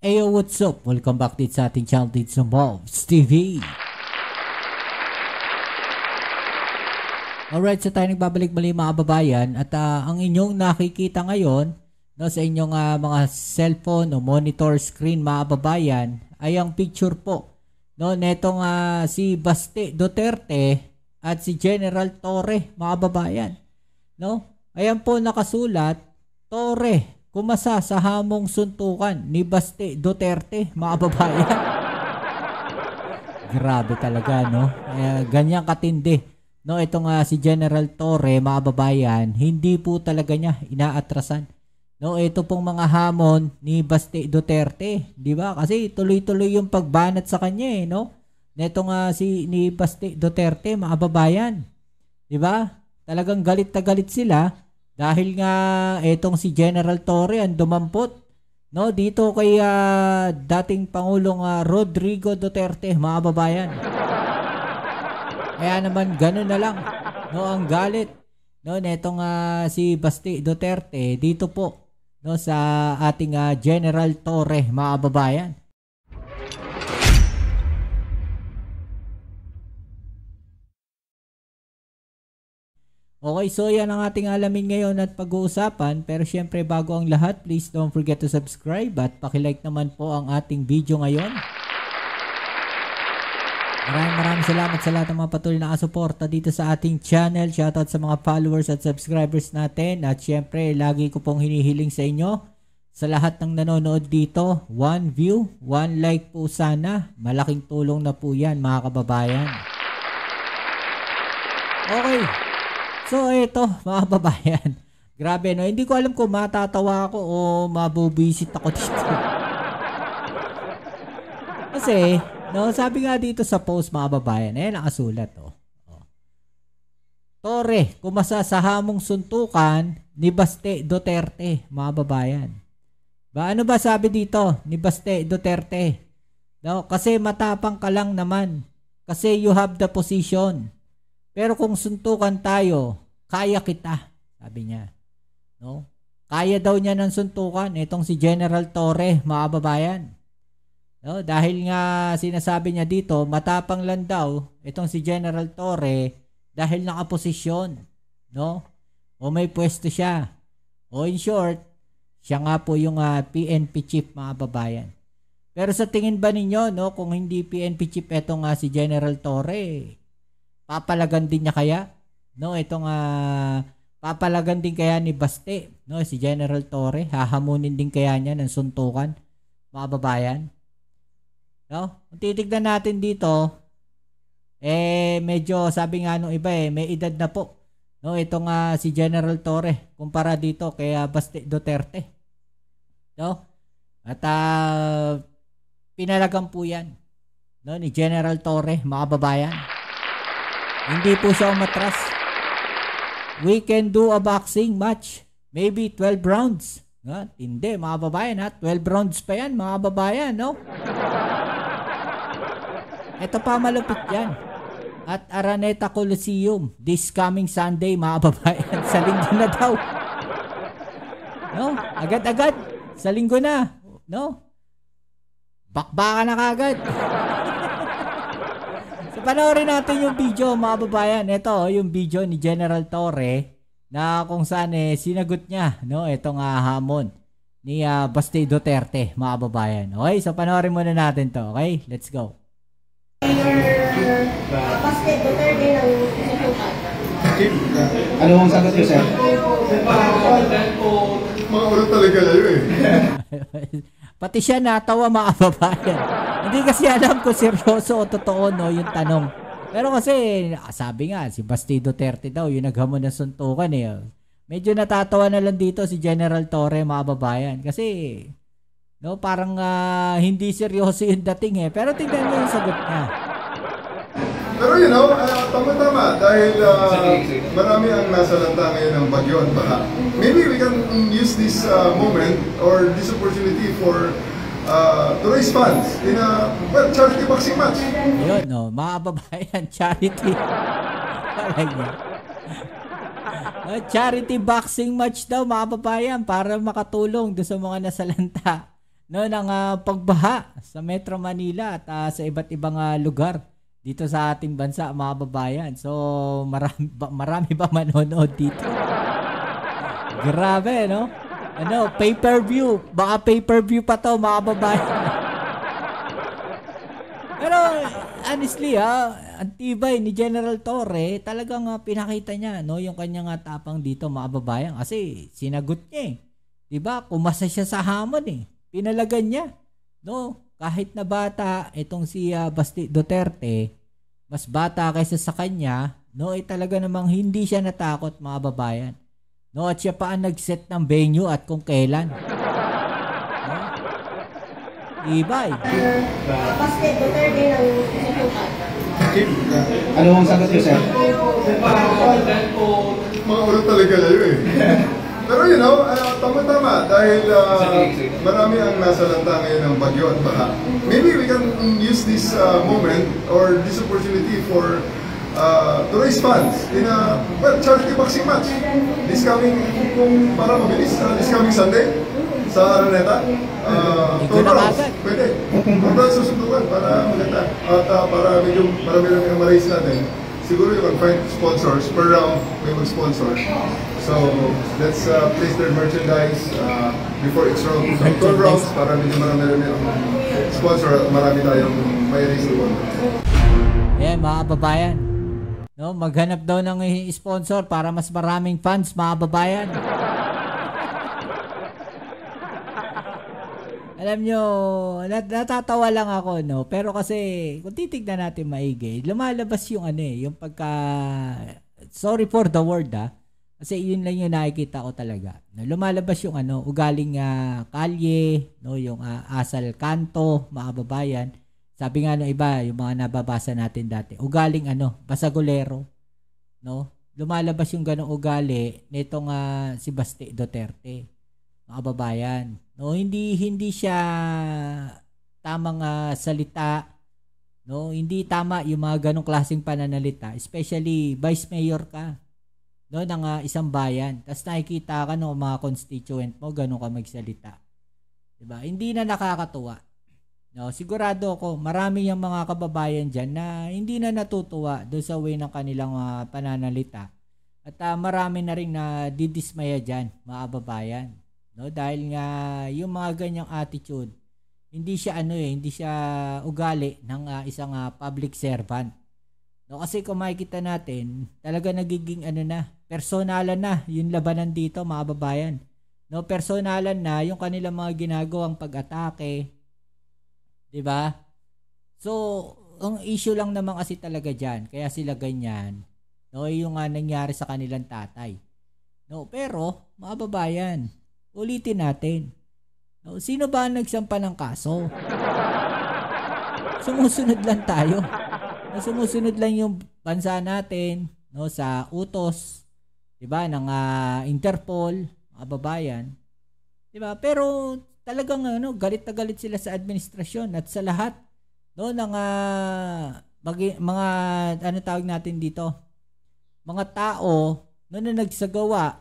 Ayo, what's up? Welcome back dito sa ating channel dito sa Mobs TV. Alright, so tayo nagbabalik muli mga kababayan at ang inyong nakikita ngayon sa inyong mga cellphone o monitor screen mga kababayan ay ang picture po netong si Baste Duterte at si General Torre mga kababayan. Ayan po nakasulat, Torre kumasa sa hamong suntukan ni Baste Duterte, mga kababayan. Grabe talaga, ganyan katindi. Itong si General Torre, mga kababayan, hindi po talaga niya inaatrasan. Ito pong mga hamon ni Baste Duterte, di ba? Kasi tuloy-tuloy yung pagbanat sa kanya, Netong ni Baste Duterte, mga kababayan. Di ba? Talagang galit na galit sila. Dahil nga etong si General Torre ang dumampot dito kay dating Pangulong Rodrigo Duterte, mga kababayan. Kaya naman ganun na lang ang galit netong si Baste Duterte dito po sa ating General Torre, mga kababayan. Okay, so yan ang ating alamin ngayon at pag-uusapan. Pero syempre bago ang lahat, please don't forget to subscribe at pakilike naman po ang ating video ngayon. Maraming salamat sa lahat ng mga patuloy na kasuporta dito sa ating channel. Shoutout sa mga followers at subscribers natin. At syempre, lagi ko pong hinihiling sa inyo, sa lahat ng nanonood dito, 1 view, 1 like po sana. Malaking tulong na po yan, mga kababayan. Okay. So ito mga kababayan, grabe hindi ko alam kung matatawa ako o mabubisit ako dito. Kasi, sabi nga dito sa post mga kababayan, nakasulat Torre, kumasa sa hamong suntukan ni Baste Duterte, mga kababayan. Ano ba sabi dito ni Baste Duterte? Kasi matapang ka lang naman. Kasi you have the position. Pero kung suntukan tayo, kaya kita, sabi niya. Kaya daw niya ng suntukan itong si General Torre, mga kababayan. Dahil nga sinasabi niya dito, matapang lang daw itong si General Torre dahil nakaposisyon. O may pwesto siya. O in short, siya nga po yung PNP chief, mga kababayan. Pero sa tingin ba ninyo, kung hindi PNP chief itong si General Torre, papalagan din niya kaya? Itong papalagan din kaya ni Baste, si General Torre, hahamunin din kaya niya ng suntukan, mga kababayan. Kung titignan natin dito, medyo sabi nga nung iba may edad na po. Itong si General Torre kumpara dito kay Baste Duterte. At pinalagan po yan ni General Torre, mga kababayan. Hindi po siya umatras. We can do a boxing match. Maybe 12 rounds. Hindi, mga babayan 12 rounds pa yan, mga babayan, Ito pa malupit yan. At Araneta Coliseum, this coming Sunday, mga babayan. Sa linggo na daw. Agad-agad. Sa linggo na. Bakbaka na kagad. Panoorin natin yung video, mga babayan. Ito yung video ni General Torre na kung saan sinagot niya itong hamon ni Baste Duterte, mga babayan. Okay, so panoorin muna natin to. Okay, let's go. Baste Duterte ng susukan. Ano ang sagot niyo, sir? Mga ulo talaga layo Pati siya natawa, mga kababayan. Hindi kasi alam kung seryoso o totoo yung tanong. Pero kasi sabi nga si Baste Duterte daw yung naghamon ng suntukan Medyo natatawa na lang dito si General Torre, mga kababayan. Kasi parang hindi seryoso yung dating Pero tingnan niyo yung sagot niya. Pero tama-tama dahil marami ang nasa lanta ngayon ng bagyo at baha. Maybe we can use this moment or this opportunity for to raise funds in a charity boxing match. Ayun, mga kababayan, charity. Charity boxing match daw, mga kababayan, para makatulong doon sa mga nasalanta no, ng pagbaha sa Metro Manila at sa iba't ibang lugar dito sa ating bansa, mga babayan. So, marami ba manonood dito? Grabe, no? Ano, pay-per-view. Baka pay-per-view pa to, mga babayan. Pero, honestly, ang tibay ni General Torre, talagang pinakita niya, no, yung kanyang tapang dito, mga babayan. Kasi, sinagot niya eh. Diba? Kumasa siya sa hamon eh. Pinalagan niya. No? Kahit na bata, itong si Basti Duterte, mas bata kaysa sa kanya, no, talaga namang hindi siya natakot, mga babayan. No, at siya pa ang nag-set ng venue at kung kailan. No? Ibay. Basti Duterte ng suntukan. Chief, ano ang sagot niyo, sir? Mga ulo talaga kayo eh. Pero you know, tama-tama dahil marami ang nasalanta ngayon ng bagyo at baha. Maybe we can use this moment or this opportunity for to raise funds in a charity boxing match. This coming, kung para mabilis, this coming Sunday sa Araneta. 2 rounds, pwede. 2 rounds susundukan para maganda. At para medyo marami ang ma-raise natin. Siguro you can find sponsors. Per round, may mag-sponsor. So, let's place their merchandise before each round. So, 2 rounds para medyo marami ang sponsor at marami tayong may raise na. Ayan, mga kababayan. No, maghanap daw ng sponsor para mas maraming fans, mga kababayan. Alam nyo, natatawa lang ako, no? Pero kasi, kung titignan natin maigi, lumalabas yung yung pagka, sorry for the word, kasi yun lang yung nakikita ko talaga. No? Lumalabas yung ugaling kalye, no? Yung asal kanto, mga babayan. Sabi nga ng iba, yung mga nababasa natin dati, ugaling basagolero, no? Lumalabas yung ganong ugali nitong si Basti Duterte, mga babayan. No, hindi siya tamang salita, no? Hindi tama yung mga ganong klaseng pananalita, especially vice mayor ka, no, ng isang bayan. Tapos nakikita ka ng mga constituent mo ganon ka magsalita. 'Di ba? Hindi na nakakatuwa. No, sigurado ako marami yung mga kababayan diyan na hindi na natutuwa doon sa way ng kanilang pananalita. At marami na ring na didismaya diyan, mga kababayan. No, dahil nga yung mga ganyang attitude, hindi siya hindi siya ugali ng isang public servant. No, kasi kung makikita natin, talaga nagiging personalan na yung labanan dito, mga babayan. No, personalan na yung kanilang mga ginagawang pag-atake. 'Di ba? So, ang issue lang naman kasi talaga diyan, kaya sila ganyan. No, yung nangyari sa kanilang tatay. No, pero mga babayan, ulitin natin. No, sino ba ang nagsampa ng kaso? Sumusunod lang tayo. No, sumusunod lang yung bansa natin, no, sa utos, 'di ba, ng Interpol, mga babayan. 'Di ba? Pero talagang galit na galit sila sa administrasyon at sa lahat, no, ng mga tawag natin dito, mga tao na nagsagawa,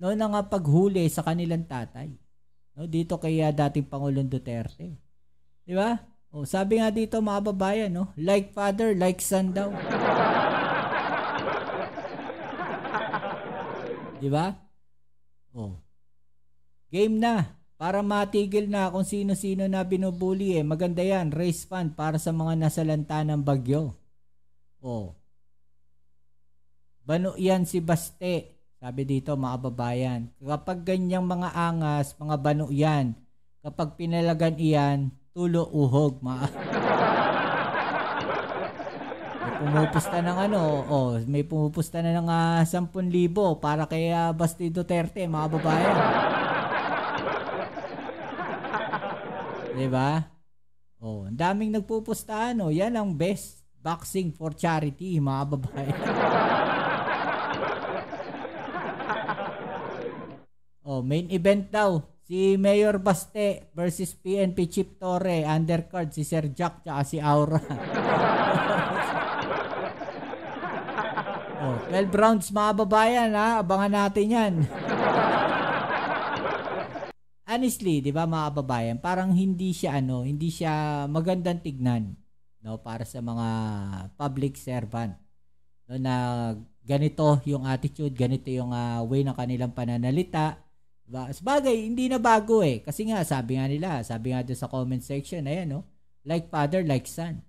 no, ng paghuli sa kanilang tatay, no, dito kay dating Pangulong Duterte. 'Di ba? O, sabi nga dito, mga babayan, no, like father, like son daw. 'Di ba? Oh. Game na para matigil na kung sino-sino na binubuli. Maganda 'yan, raise fund para sa mga nasalanta ng bagyo. Oh. Bano 'yan si Baste. Sabi dito, mga babayan, kapag ganyang mga angas, mga bano yan, kapag pinalagan iyan, tulo uhog. May pumupusta ng may pumupusta na ng 10,000 para kay Basti Duterte, mga babayan. Diba? Ang daming nagpupusta, yan ang best boxing for charity, mga babayan. Main event daw, si Mayor Baste versus PNP Chief Torre, undercard si Sir Jack tsaka si Aura. 12 rounds, mga babayan, abangan natin yan. honestly, 'di ba mga kababayan, parang hindi siya magandang tignan, no, para sa mga public servant, no, na ganito yung attitude, ganito yung way ng kanilang pananalita. Diba? Sabagay, hindi na bago kasi nga sabi nga doon sa comment section, ayan, no, like father, like son.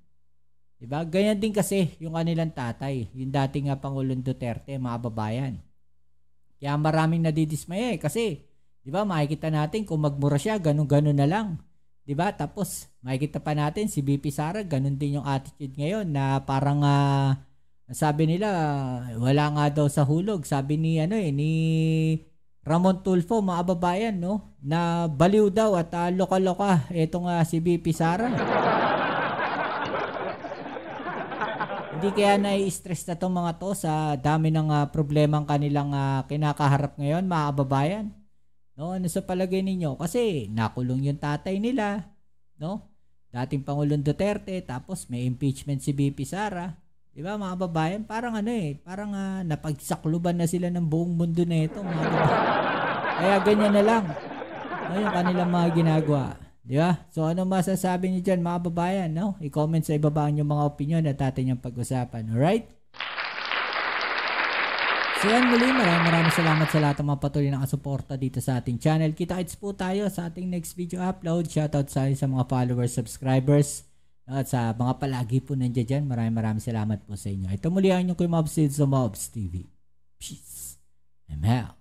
Diba? Ganyan din kasi yung kanilang tatay, yung dating Pangulong Duterte, mga babayan. Kaya maraming nadidismaya kasi, di ba, makikita natin kung magmura siya, ganun-ganun na lang. Di ba? Tapos, makikita pa natin si BP Sara, ganun din yung attitude ngayon na parang, sabi nila, wala nga daw sa hulog. Sabi ni, ni Ramon Tulfo, mga babayan, no, na baliw daw at loka-loka itong si BP Sara. Hindi kaya nai-stress na itong mga to sa dami ng problemang kanilang kinakaharap ngayon, mga kababayan? No, ano sa palagay ninyo? Kasi nakulong yung tatay nila, no? Dating Pangulong Duterte, tapos may impeachment si BP Sara. 'Di ba, mga kababayan? Parang parang napagsakluban na sila ng buong mundo na ito, mga kababayan. Kaya ganyan na lang, no, yung kanilang mga ginagawa. Di ba? So, ano masasabi niyo dyan, mga babayan, no? I-comment sa ibaba yung mga opinion at atin yung pag-usapan. Alright? So, yan muli. Maraming salamat sa lahat ng mga patuloy na kasuporta dito sa ating channel. Kita-kits po tayo sa ating next video upload. Shoutout sa mga followers, subscribers, at sa mga palagi po nandiyan dyan. Maraming salamat po sa inyo. Ito muli ang inyong Kuya Mobs sa Mobs TV. Peace. I'm out.